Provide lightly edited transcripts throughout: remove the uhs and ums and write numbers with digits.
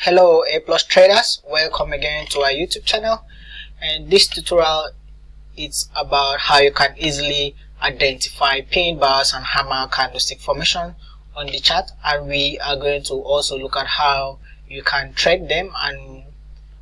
Hello A+ traders, welcome again to our YouTube channel, and this tutorial is about how you can easily identify pin bars and hammer candlestick formation on the chart, and we are going to also look at how you can trade them and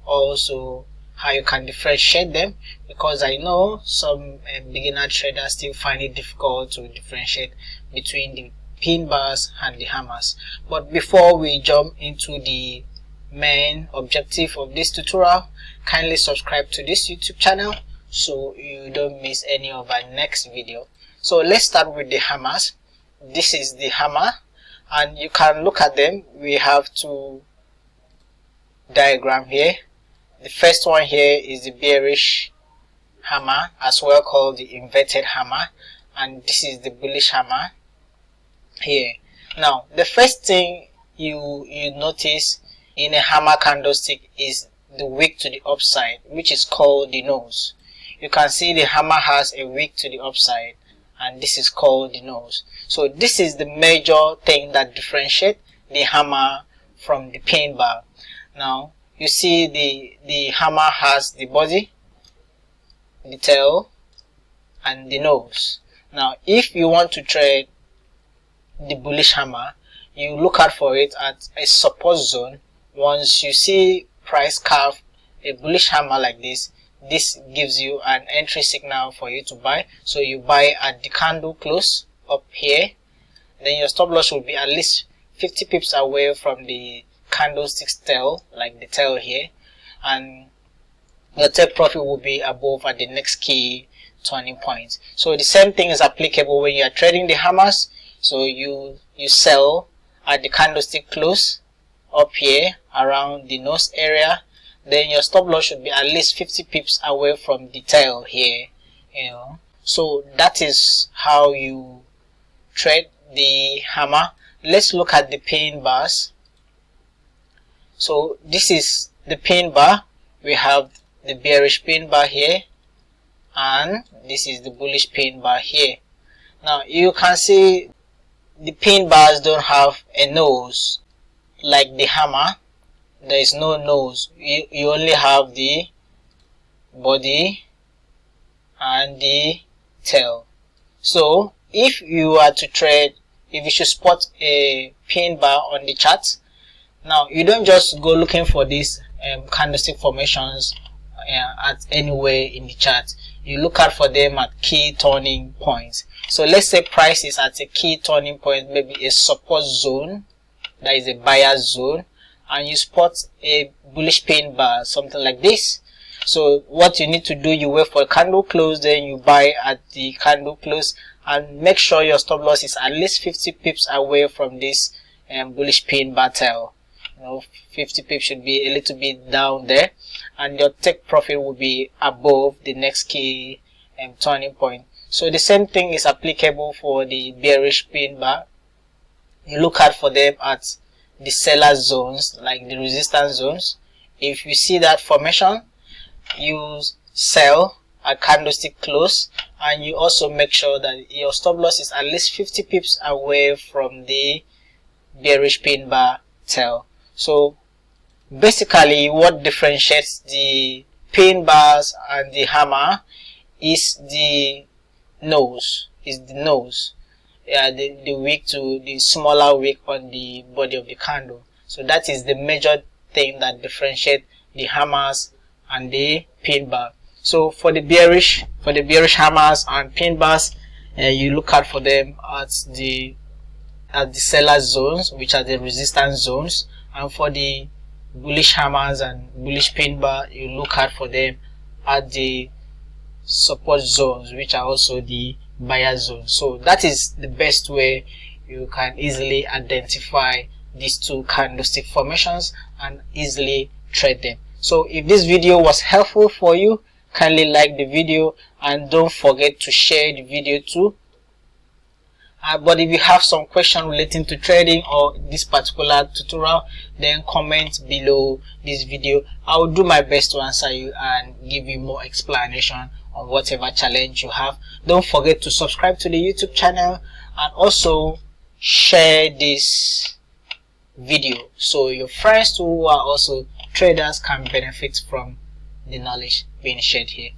also how you can differentiate them, because I know some beginner traders still find it difficult to differentiate between the pin bars and the hammers. But before we jump into the main objective of this tutorial, kindly subscribe to this YouTube channel so you don't miss any of our next video. So let's start with the hammers. This is the hammer, and you can look at them. We have two diagrams here. The first one here is the bearish hammer, as well called the inverted hammer, and this is the bullish hammer here. Now the first thing you notice in a hammer candlestick is the wick to the upside, which is called the nose. You can see the hammer has a wick to the upside, and this is called the nose. So this is the major thing that differentiates the hammer from the pin bar. Now you see the hammer has the body, the tail, and the nose. Now if you want to trade the bullish hammer, you look out for it at a support zone. Once you see price carve a bullish hammer like this, this gives you an entry signal for you to buy. So you buy at the candle close up here, then your stop loss will be at least 50 pips away from the candlestick's tail, like the tail here, and your take profit will be above at the next key turning point. So the same thing is applicable when you are trading the hammers. So you sell at the candlestick close up here around the nose area, then your stop loss should be at least 50 pips away from the tail here, So that is how you trade the hammer. Let's look at the pin bars. So this is the pin bar. We have the bearish pin bar here, and this is the bullish pin bar here. Now you can see the pin bars don't have a nose like the hammer. There is no nose. You only have the body and the tail. So if you are to trade, if you should spot a pin bar on the chart, now you don't just go looking for these candlestick formations at anywhere in the chart. You look out for them at key turning points. So let's say price is at a key turning point, maybe a support zone, that is a buyer zone, and you spot a bullish pin bar, something like this. So what you need to do, you wait for a candle close, then you buy at the candle close, and make sure your stop loss is at least 50 pips away from this bullish pin bar tail. 50 pips should be a little bit down there, and your take profit will be above the next key turning point. So the same thing is applicable for the bearish pin bar. You look out for them at the seller zones, like the resistance zones. If you see that formation, you sell at candlestick close, and you also make sure that your stop loss is at least 50 pips away from the bearish pin bar tail. So basically what differentiates the pin bars and the hammer is the nose. The wick to the smaller wick on the body of the candle. So that is the major thing that differentiates the hammers and the pin bar. So for the bearish hammers and pin bars, you look out for them at the seller zones, which are the resistance zones, and for the bullish hammers and bullish pin bar, you look out for them at the support zones, which are also the buyer zone. So that is the best way you can easily identify these two candlestick formations and easily trade them. So if this video was helpful for you, kindly like the video and don't forget to share the video too. But if you have some question relating to trading or this particular tutorial, then comment below this video. I will do my best to answer you and give you more explanation on whatever challenge you have. Don't forget to subscribe to the YouTube channel, and also share this video, so your friends who are also traders can benefit from the knowledge being shared here.